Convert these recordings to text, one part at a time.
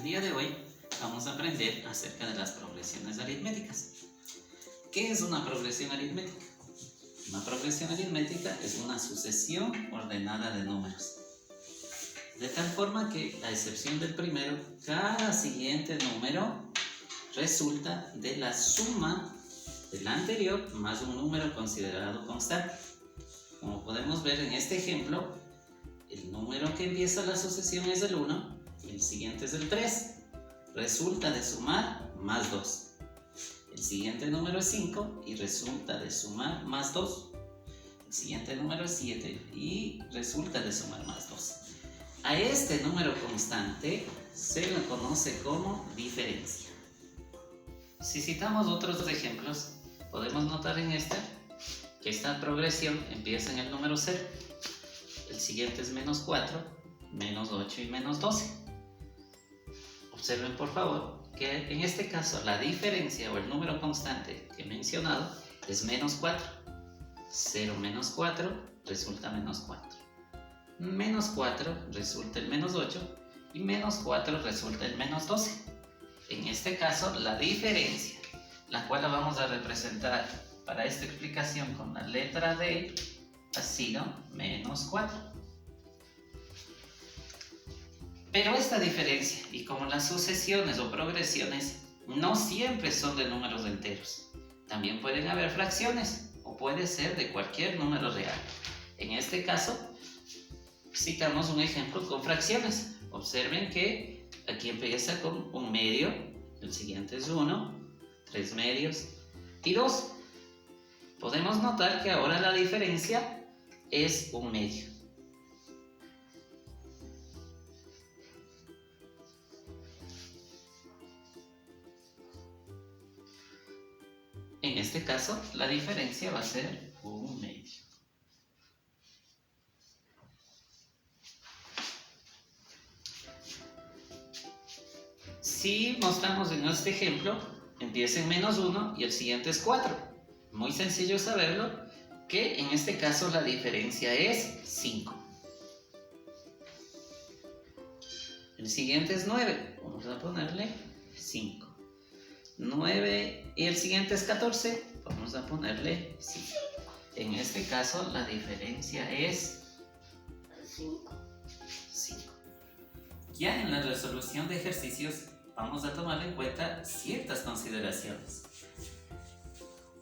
El día de hoy vamos a aprender acerca de las progresiones aritméticas. ¿Qué es una progresión aritmética? Una progresión aritmética es una sucesión ordenada de números. De tal forma que, a excepción del primero, cada siguiente número resulta de la suma del anterior más un número considerado constante. Como podemos ver en este ejemplo, el número que empieza la sucesión es el 1 y el siguiente es el 3. Resulta de sumar más 2. El siguiente número es 5 y resulta de sumar más 2. El siguiente número es 7 y resulta de sumar más 2. A este número constante se le conoce como diferencia. Si citamos otros ejemplos, podemos notar en que esta progresión empieza en el número 0. El siguiente es menos 4, menos 8 y menos 12. Observen por favor que en este caso la diferencia o el número constante que he mencionado es menos 4. 0 menos 4 resulta menos 4. Menos 4 resulta el menos 8 y menos 4 resulta el menos 12. En este caso la diferencia, la cual la vamos a representar para esta explicación con la letra D, ha sido menos 4. Pero esta diferencia, y como las sucesiones o progresiones no siempre son de números enteros, también pueden haber fracciones o puede ser de cualquier número real. En este caso, citamos un ejemplo con fracciones. Observen que aquí empieza con un medio, el siguiente es 1, 3 medios y 2. Podemos notar que ahora la diferencia es un medio. En este caso, la diferencia va a ser un medio. Si mostramos en este ejemplo, empieza en menos 1 y el siguiente es 4. Muy sencillo saberlo, que en este caso la diferencia es 5. El siguiente es 9. Vamos a ponerle 5. 9 y el siguiente es 14. Vamos a ponerle 5. En este caso la diferencia es 5. Ya en la resolución de ejercicios vamos a tomar en cuenta ciertas consideraciones.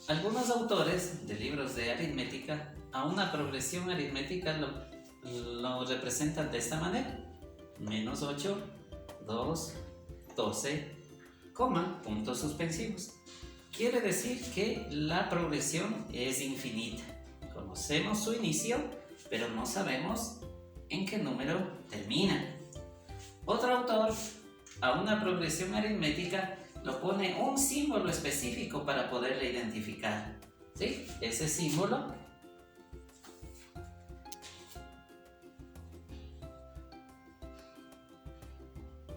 Algunos autores de libros de aritmética a una progresión aritmética lo representan de esta manera: menos 8, 2, 12, coma, puntos suspensivos. Quiere decir que la progresión es infinita. Conocemos su inicio, pero no sabemos en qué número termina. Otro autor a una progresión aritmética lo pone un símbolo específico para poderla identificar. ¿Sí? Ese símbolo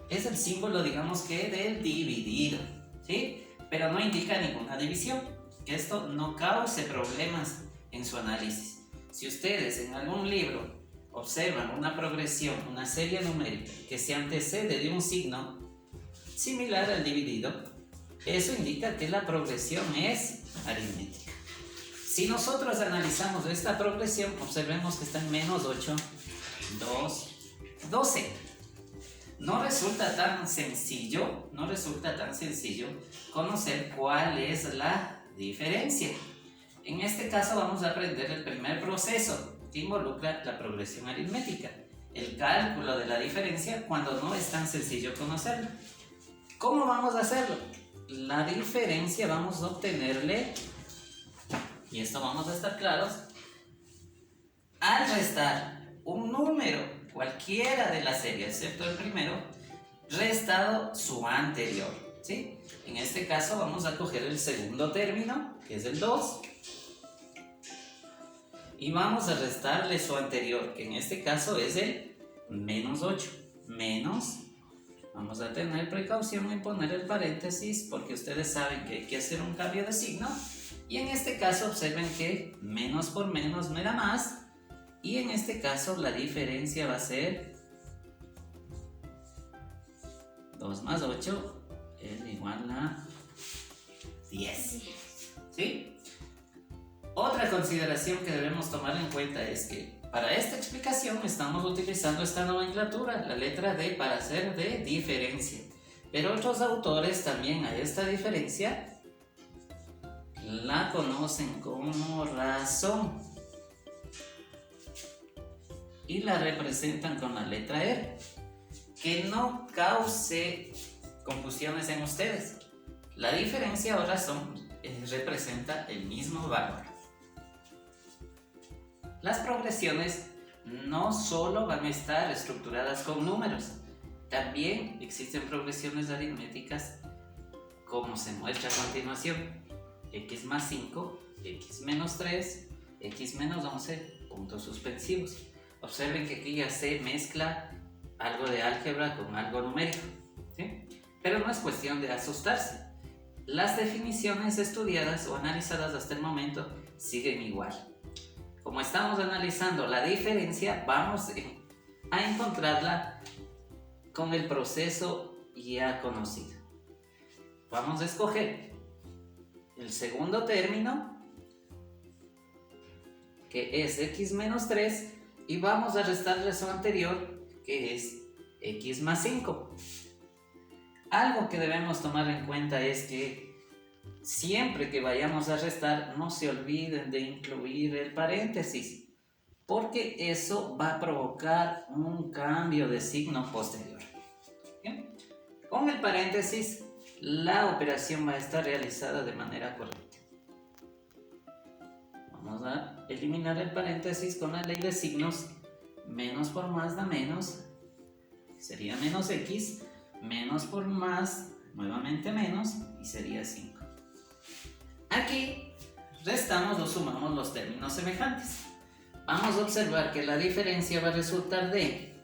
es el símbolo, digamos que del dividido, ¿sí? Pero no indica ninguna división, que esto no cause problemas en su análisis. Si ustedes en algún libro observan una progresión, una serie numérica que se antecede de un signo similar al dividido, eso indica que la progresión es aritmética. Si nosotros analizamos esta progresión, observemos que está en menos 8, 2, 12. No resulta tan sencillo conocer cuál es la diferencia. En este caso vamos a aprender el primer proceso que involucra la progresión aritmética, el cálculo de la diferencia cuando no es tan sencillo conocerlo. ¿Cómo vamos a hacerlo? La diferencia vamos a obtenerle, y esto vamos a estar claros, al restar un número cualquiera de la serie, excepto el primero, restado su anterior, ¿sí? En este caso vamos a coger el segundo término, que es el 2, y vamos a restarle su anterior, que en este caso es el menos 8, menos, vamos a tener precaución en poner el paréntesis porque ustedes saben que hay que hacer un cambio de signo, y en este caso observen que menos por menos me da más, y en este caso la diferencia va a ser 2 más 8 es igual a 10. ¿Sí? Otra consideración que debemos tomar en cuenta es que para esta explicación estamos utilizando esta nomenclatura, la letra D, para hacer de diferencia. Pero otros autores también a esta diferencia la conocen como razón y la representan con la letra R. Que no cause confusiones en ustedes. La diferencia o razón representa el mismo valor. Las progresiones no solo van a estar estructuradas con números, también existen progresiones aritméticas como se muestra a continuación: x más 5, x menos 3, x menos 11, puntos suspensivos. Observen que aquí ya se mezcla algo de álgebra con algo numérico, ¿sí? Pero no es cuestión de asustarse. Las definiciones estudiadas o analizadas hasta el momento siguen igual. Como estamos analizando la diferencia, vamos a encontrarla con el proceso ya conocido. Vamos a escoger el segundo término, que es x menos 3, y vamos a restarle su anterior, que es x más 5. Algo que debemos tomar en cuenta es que siempre que vayamos a restar, no se olviden de incluir el paréntesis, porque eso va a provocar un cambio de signo posterior. ¿Bien? Con el paréntesis, la operación va a estar realizada de manera correcta. Vamos a eliminar el paréntesis con la ley de signos. Menos por más da menos, sería menos x, menos por más, nuevamente menos, y sería 5. Aquí restamos o sumamos los términos semejantes. Vamos a observar que la diferencia va a resultar de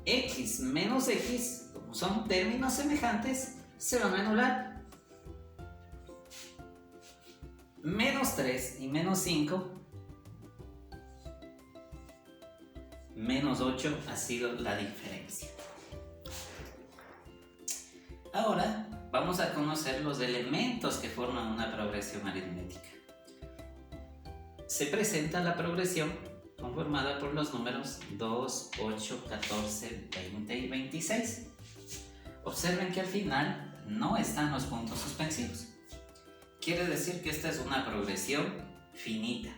x menos x, como son términos semejantes, se van a anular. Menos 3 y menos 5, menos 8 ha sido la diferencia. Ahora vamos a conocer los elementos que forman una progresión aritmética. Se presenta la progresión conformada por los números 2, 8, 14, 20 y 26. Observen que al final no están los puntos suspensivos. Quiere decir que esta es una progresión finita.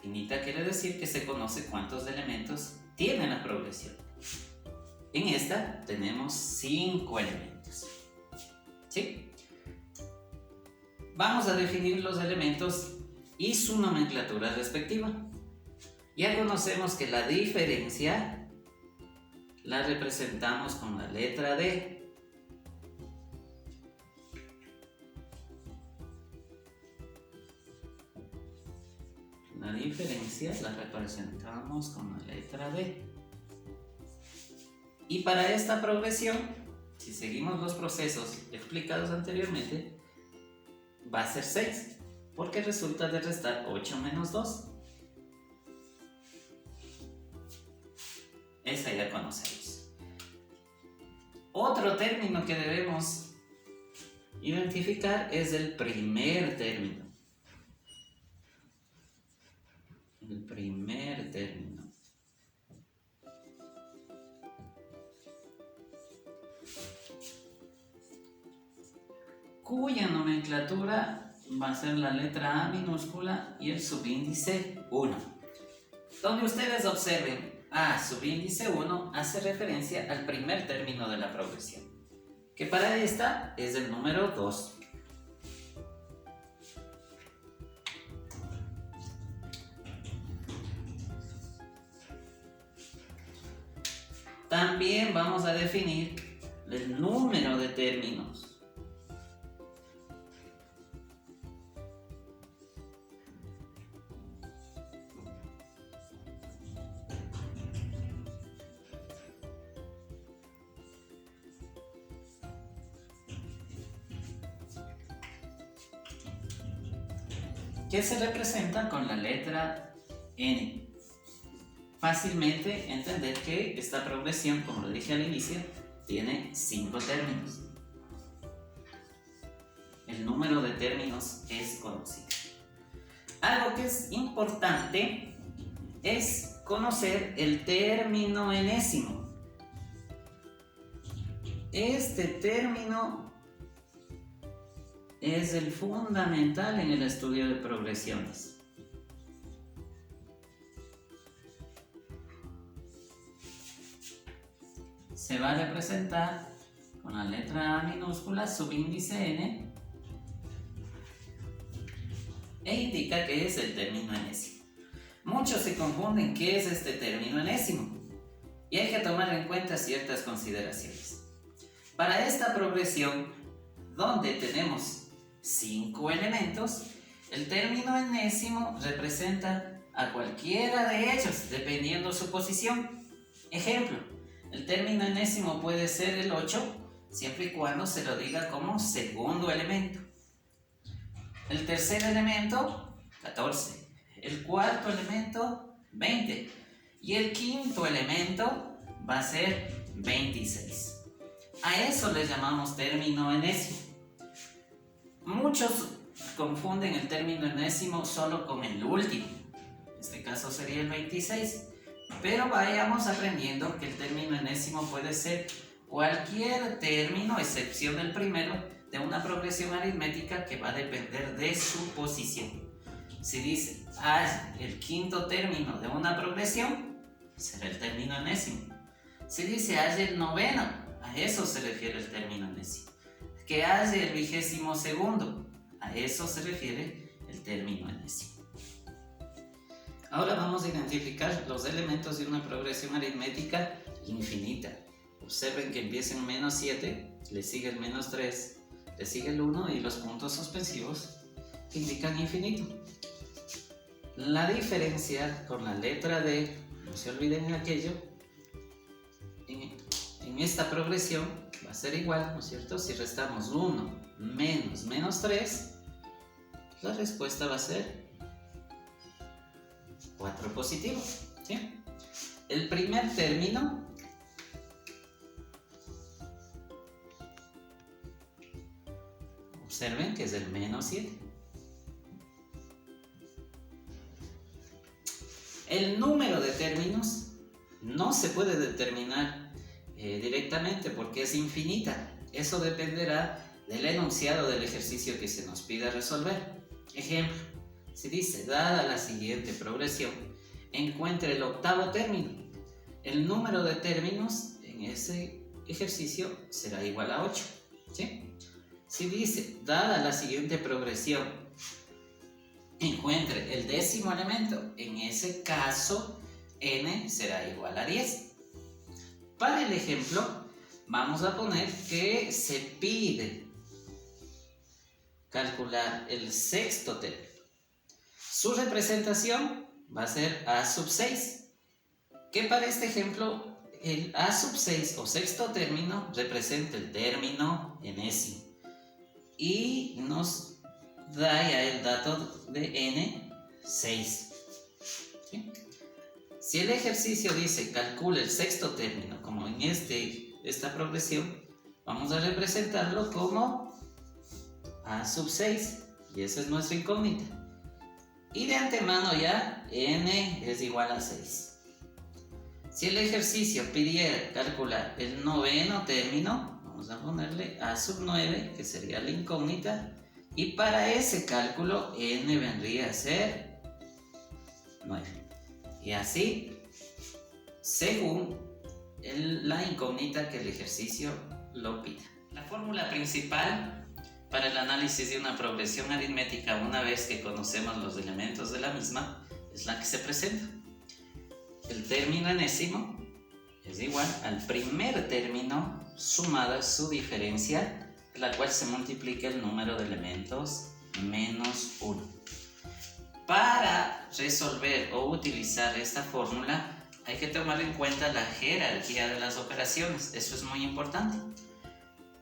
Finita quiere decir que se conoce cuántos elementos tiene la progresión. En esta tenemos 5 elementos. ¿Sí? Vamos a definir los elementos y su nomenclatura respectiva. Ya conocemos que la diferencia la representamos con la letra D. La diferencia la representamos con la letra D. Y para esta progresión, si seguimos los procesos explicados anteriormente, va a ser 6, porque resulta de restar 8 menos 2. Esa ya conocemos. Otro término que debemos identificar es el primer término. El primer término. Cuya nomenclatura va a ser la letra A minúscula y el subíndice 1. Donde ustedes observen A subíndice 1 hace referencia al primer término de la progresión, que para esta es el número 2. También vamos a definir el número de términos. Que se representa con la letra N. Fácilmente entender que esta progresión, como lo dije al inicio, tiene 5 términos. El número de términos es conocido. Algo que es importante es conocer el término enésimo. Este término es el fundamental en el estudio de progresiones. Se va a representar con la letra A minúscula, subíndice N, e indica que es el término enésimo. Muchos se confunden qué es este término enésimo y hay que tomar en cuenta ciertas consideraciones. Para esta progresión, donde tenemos 5 elementos, el término enésimo representa a cualquiera de ellos, dependiendo su posición. Ejemplo, el término enésimo puede ser el 8, siempre y cuando se lo diga como segundo elemento. El tercer elemento, 14. El cuarto elemento, 20. Y el quinto elemento va a ser 26. A eso le llamamos término enésimo. Muchos confunden el término enésimo solo con el último. En este caso sería el 26. Pero vayamos aprendiendo que el término enésimo puede ser cualquier término, a excepción del primero, de una progresión aritmética que va a depender de su posición. Si dice haya el quinto término de una progresión, será el término enésimo. Si dice haya el noveno, a eso se refiere el término enésimo. Que haya el 22º, a eso se refiere el término enésimo. Ahora vamos a identificar los elementos de una progresión aritmética infinita. Observen que empieza en menos 7, le sigue el menos 3, le sigue el 1 y los puntos suspensivos que indican infinito. La diferencia con la letra D, no se olviden aquello, en esta progresión va a ser igual, ¿no es cierto? Si restamos 1 menos 3, la respuesta va a ser 4 positivo, ¿sí? El primer término observen que es el menos 7. El número de términos no se puede determinar directamente porque es infinita. Eso dependerá del enunciado del ejercicio que se nos pida resolver. Ejemplo, si dice, dada la siguiente progresión, encuentre el octavo término. El número de términos en ese ejercicio será igual a 8, ¿sí? Si dice, dada la siguiente progresión, encuentre el 10º elemento, en ese caso n será igual a 10. Para el ejemplo, vamos a poner que se pide calcular el 6º término. Su representación va a ser a sub 6, que para este ejemplo el a sub 6 o 6º término representa el término enésimo y nos da ya el dato de n, 6. ¿Sí? Si el ejercicio dice calcula el 6º término, como en esta progresión, vamos a representarlo como a sub 6 y esa es nuestra incógnita. Y de antemano ya n es igual a 6. Si el ejercicio pidiera calcular el 9º término, vamos a ponerle a sub 9, que sería la incógnita, y para ese cálculo n vendría a ser 9. Y así, según la incógnita que el ejercicio lo pida. La fórmula principal para el análisis de una progresión aritmética, una vez que conocemos los elementos de la misma, es la que se presenta. El término enésimo es igual al primer término sumada su diferencia, la cual se multiplica el número de elementos menos 1. Para resolver o utilizar esta fórmula hay que tomar en cuenta la jerarquía de las operaciones. Eso es muy importante.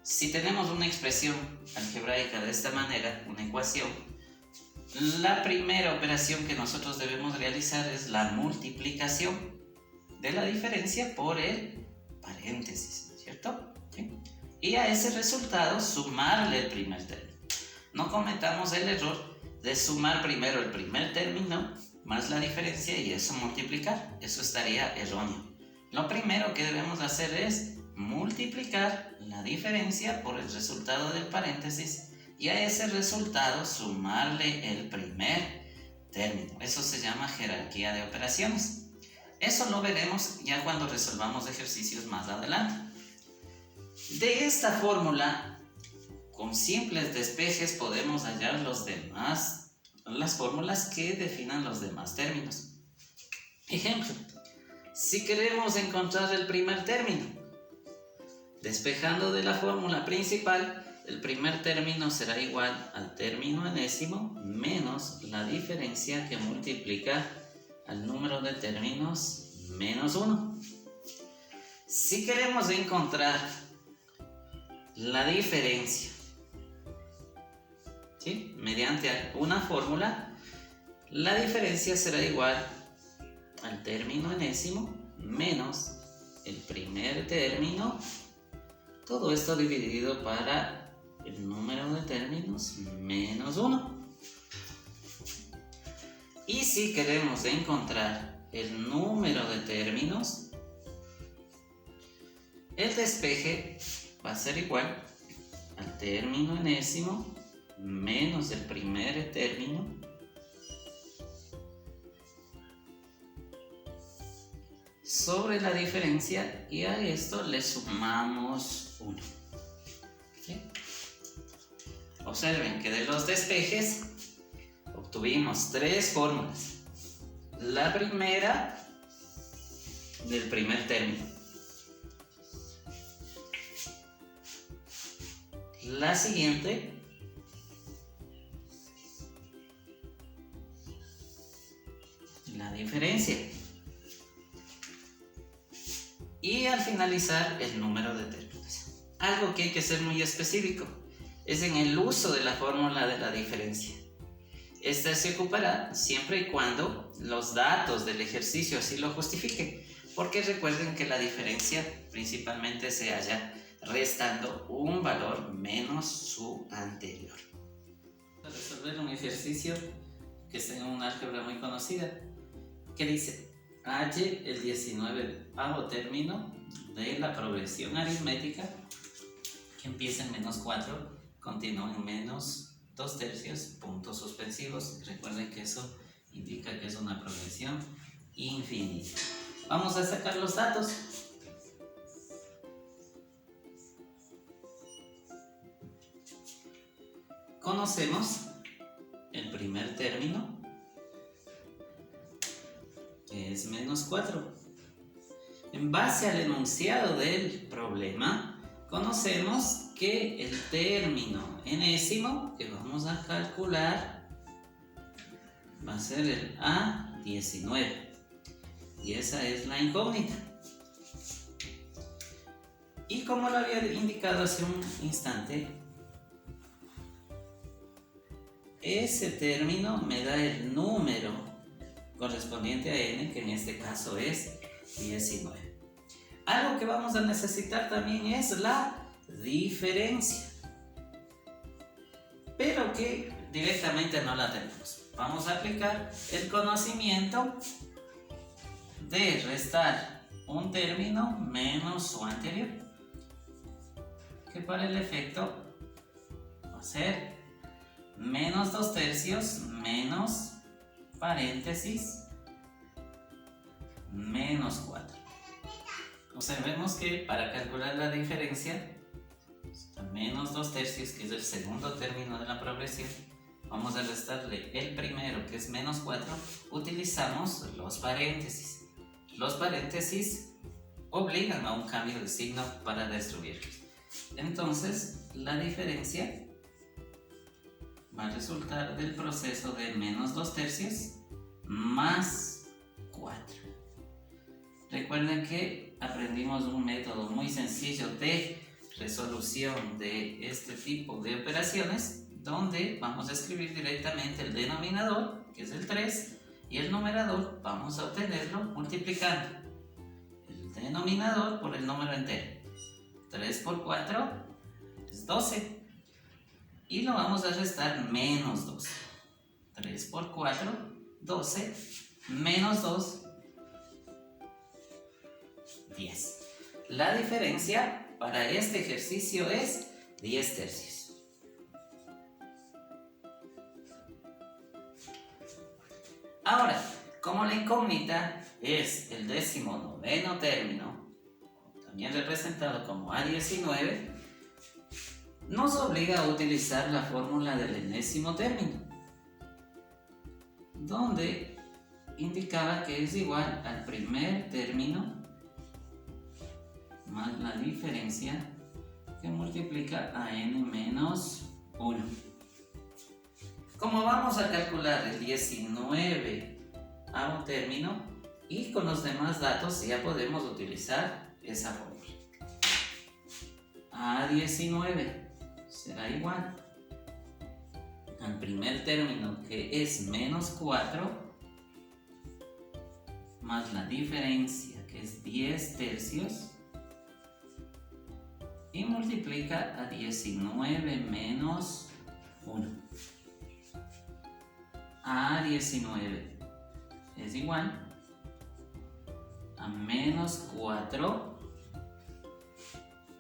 Si tenemos una expresión algebraica de esta manera, una ecuación, la primera operación que nosotros debemos realizar es la multiplicación de la diferencia por el paréntesis, ¿cierto? y a ese resultado sumarle el primer término. No cometamos el error de sumar primero el primer término más la diferencia y eso multiplicar. Eso estaría erróneo. Lo primero que debemos hacer es multiplicar la diferencia por el resultado del paréntesis y a ese resultado sumarle el primer término. Eso se llama jerarquía de operaciones. Eso lo veremos ya cuando resolvamos ejercicios más adelante. De esta fórmula, con simples despejes podemos hallar las fórmulas que definan los demás términos. Ejemplo, si queremos encontrar el primer término, despejando de la fórmula principal, el primer término será igual al término enésimo menos la diferencia que multiplica al número de términos menos 1. Si queremos encontrar la diferencia, ¿sí?, mediante una fórmula, la diferencia será igual al término enésimo menos el primer término, todo esto dividido para el número de términos menos 1. Y si queremos encontrar el número de términos, el despeje va a ser igual al término enésimo menos el primer término sobre la diferencia y a esto le sumamos 1. ¿Sí? Observen que de los despejes obtuvimos 3 fórmulas. La primera del primer término, la siguiente la diferencia y al finalizar el número de términos. Algo que hay que ser muy específico es en el uso de la fórmula de la diferencia. Esta se ocupará siempre y cuando los datos del ejercicio así lo justifiquen, porque recuerden que la diferencia principalmente se halla restando un valor menos su anterior. Para resolver un ejercicio que está en una álgebra muy conocida, que dice: halle el 19º término de la progresión aritmética que empieza en menos 4, continúa en menos 2/3, puntos suspensivos. Recuerden que eso indica que es una progresión infinita. Vamos a sacar los datos. Conocemos el primer término, que es menos 4. En base al enunciado del problema, conocemos que el término enésimo que vamos a calcular va a ser el A19. Y esa es la incógnita. Y como lo había indicado hace un instante, ese término me da el número correspondiente a n, que en este caso es 19. Algo que vamos a necesitar también es la diferencia, pero que directamente no la tenemos. Vamos a aplicar el conocimiento de restar un término menos su anterior, que para el efecto va a ser menos 2/3 menos paréntesis menos 4. Observemos que para calcular la diferencia, menos 2/3, que es el segundo término de la progresión, vamos a restarle el primero, que es menos 4, utilizamos los paréntesis. Los paréntesis obligan a un cambio de signo para destruirlos. Entonces, la diferencia va a resultar del proceso de menos 2/3 más 4. Recuerden que aprendimos un método muy sencillo de resolución de este tipo de operaciones, donde vamos a escribir directamente el denominador, que es el 3, y el numerador vamos a obtenerlo multiplicando el denominador por el número entero. 3 por 4, es 12. Y lo vamos a restar menos 2. 3 por 4, 12, menos 2, 10. La diferencia para este ejercicio es 10 tercios. Ahora, como la incógnita es el 19º término, también representado como A19, nos obliga a utilizar la fórmula del enésimo término, donde indicaba que es igual al primer término más la diferencia que multiplica a n menos 1. Como vamos a calcular el 19 a un término y con los demás datos ya podemos utilizar esa fórmula. A19 será igual al primer término, que es menos 4, más la diferencia, que es 10 tercios, y multiplica a 19 menos 1. A19 es igual a menos 4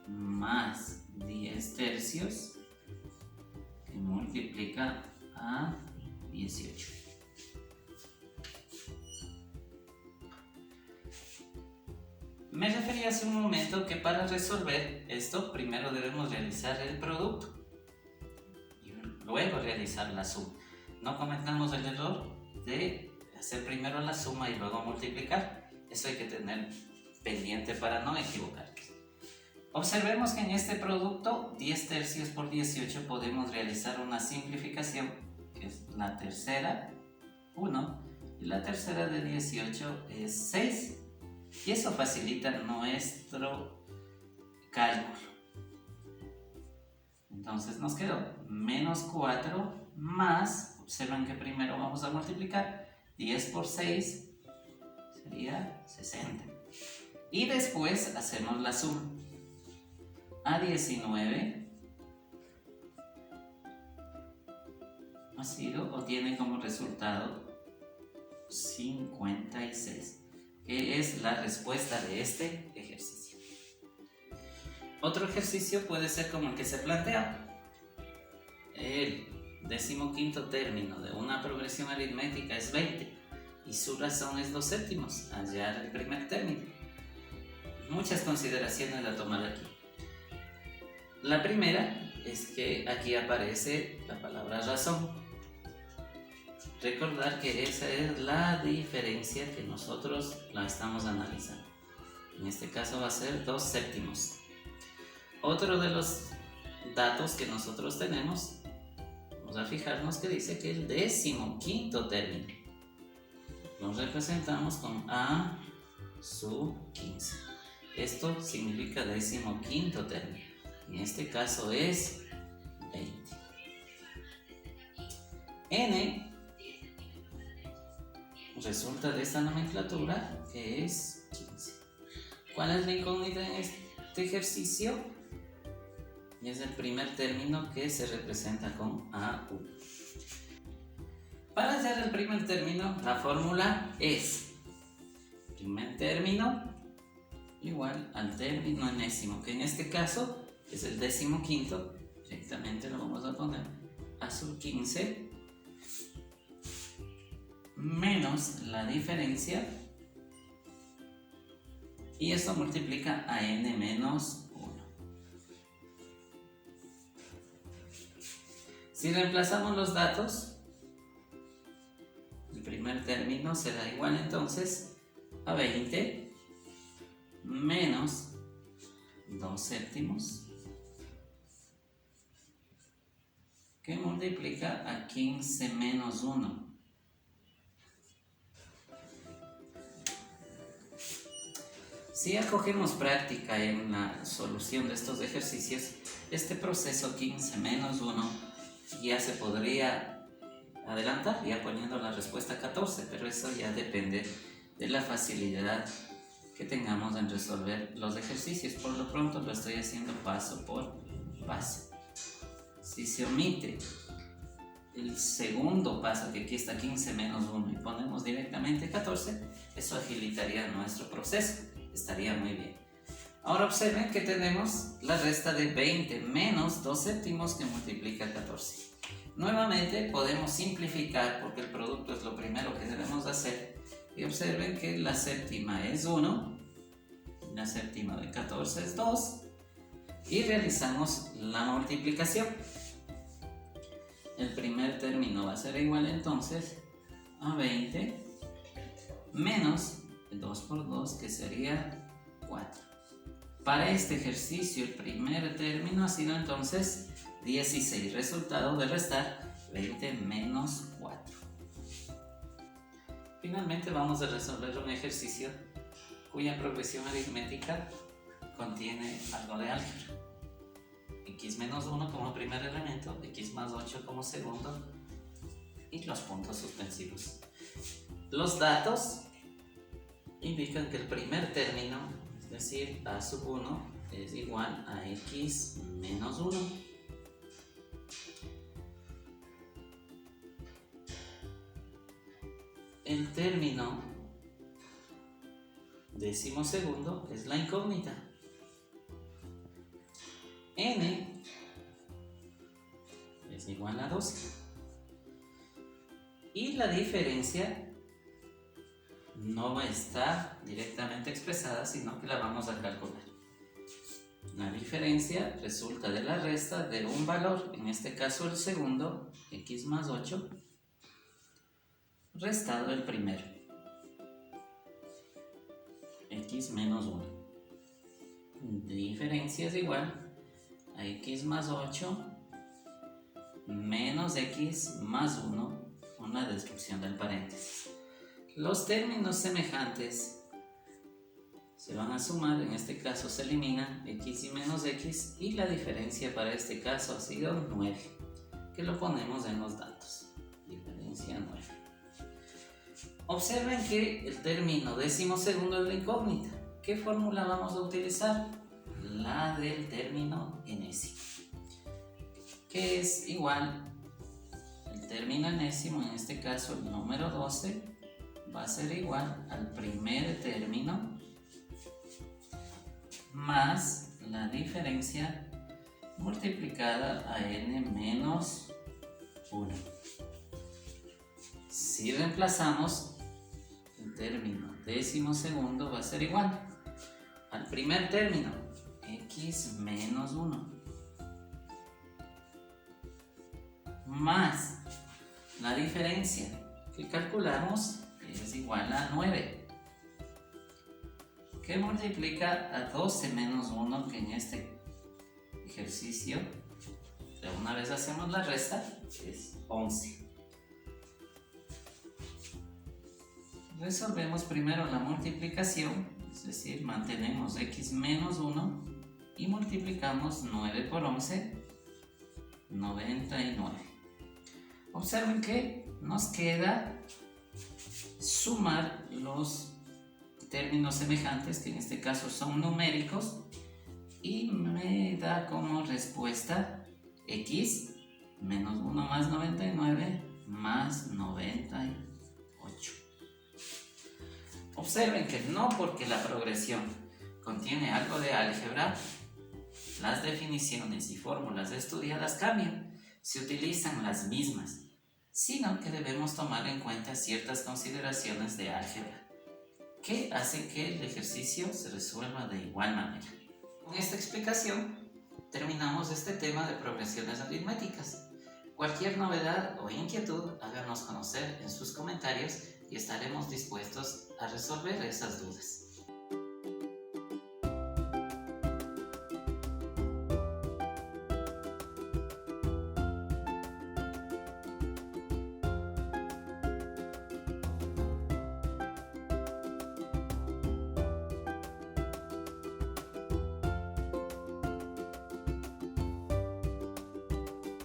más 10 tercios, que multiplica a 18. Me refería hace un momento que para resolver esto primero debemos realizar el producto y luego realizar la suma. No cometamos el error de hacer primero la suma y luego multiplicar. Eso hay que tener pendiente para no equivocarnos. Observemos que en este producto 10 tercios por 18 podemos realizar una simplificación, que es la tercera, 1, y la tercera de 18 es 6. Y eso facilita nuestro cálculo. Entonces nos quedó menos 4 más, observen que primero vamos a multiplicar, 10 por 6 sería 60. Y después hacemos la suma. A19 ha sido o tiene como resultado 56. Que es la respuesta de este ejercicio. Otro ejercicio puede ser como el que se plantea. El 15º término de una progresión aritmética es 20 y su razón es 2 séptimos, hallar el primer término. Muchas consideraciones a tomar aquí. La primera es que aquí aparece la palabra razón. Recordar que esa es la diferencia que nosotros la estamos analizando. En este caso va a ser 2 séptimos. Otro de los datos que nosotros tenemos, vamos a fijarnos que dice que el 15º término lo representamos con A sub 15. Esto significa 15º término. En este caso es 20. N resulta de esta nomenclatura, que es 15. ¿Cuál es la incógnita en este ejercicio? Y es el primer término que se representa con A1. Para hacer el primer término, la fórmula es primer término igual al término enésimo, que en este caso es el 15º. Directamente lo vamos a poner A sub 15 menos la diferencia, y esto multiplica a n menos 1. Si reemplazamos los datos, el primer término será igual entonces a 20 menos 2 séptimos, que multiplica a 15 menos 1. Si acogemos práctica en la solución de estos ejercicios, este proceso 15 menos 1 ya se podría adelantar, ya poniendo la respuesta 14, pero eso ya depende de la facilidad que tengamos en resolver los ejercicios. Por lo pronto lo estoy haciendo paso por paso. Si se omite el segundo paso, que aquí está 15 menos 1, y ponemos directamente 14, eso agilitaría nuestro proceso, estaría muy bien. Ahora observen que tenemos la resta de 20 menos 2 séptimos que multiplica 14. Nuevamente podemos simplificar porque el producto es lo primero que debemos hacer, y observen que la séptima es 1, la séptima de 14 es 2, y realizamos la multiplicación. El primer término va a ser igual entonces a 20 menos 2 por 2, que sería 4. Para este ejercicio el primer término ha sido entonces 16, resultado de restar 20 menos 4. Finalmente vamos a resolver un ejercicio cuya progresión aritmética contiene algo de álgebra. X menos 1 como primer elemento, X más 8 como segundo y los puntos suspensivos. Los datos indican que el primer término, es decir, A sub 1, es igual a X menos 1. El término decimosegundo es la incógnita. N es igual a 12. Y la diferencia no va a estar directamente expresada, sino que la vamos a calcular. La diferencia resulta de la resta de un valor, en este caso el segundo, X más 8, restado el primero, X menos 1. Diferencia es igual a X más 8 menos X más 1 con la destrucción del paréntesis. Los términos semejantes se van a sumar, en este caso se eliminan X y menos X, y la diferencia para este caso ha sido 9, que lo ponemos en los datos, diferencia 9. Observen que el término decimosegundo es la incógnita. ¿Qué fórmula vamos a utilizar? La del término enésimo, que es igual, el término enésimo, en este caso el número 12, va a ser igual al primer término más la diferencia multiplicada a n menos 1. Si reemplazamos, el término decimosegundo va a ser igual al primer término, X menos 1, más la diferencia que calculamos es igual a 9, que multiplica a 12 menos 1, que en este ejercicio, de una vez hacemos la resta, es 11. Resolvemos primero la multiplicación, es decir, mantenemos X menos 1 y multiplicamos 9 por 11, 99. Observen que nos queda sumar los términos semejantes, que en este caso son numéricos, y me da como respuesta X menos 1 más 99 más 98. Observen que no porque la progresión contiene algo de álgebra, las definiciones y fórmulas estudiadas cambian, se utilizan las mismas, sino que debemos tomar en cuenta ciertas consideraciones de álgebra que hacen que el ejercicio se resuelva de igual manera. Con esta explicación terminamos este tema de progresiones aritméticas. Cualquier novedad o inquietud, háganos conocer en sus comentarios y estaremos dispuestos a resolver esas dudas.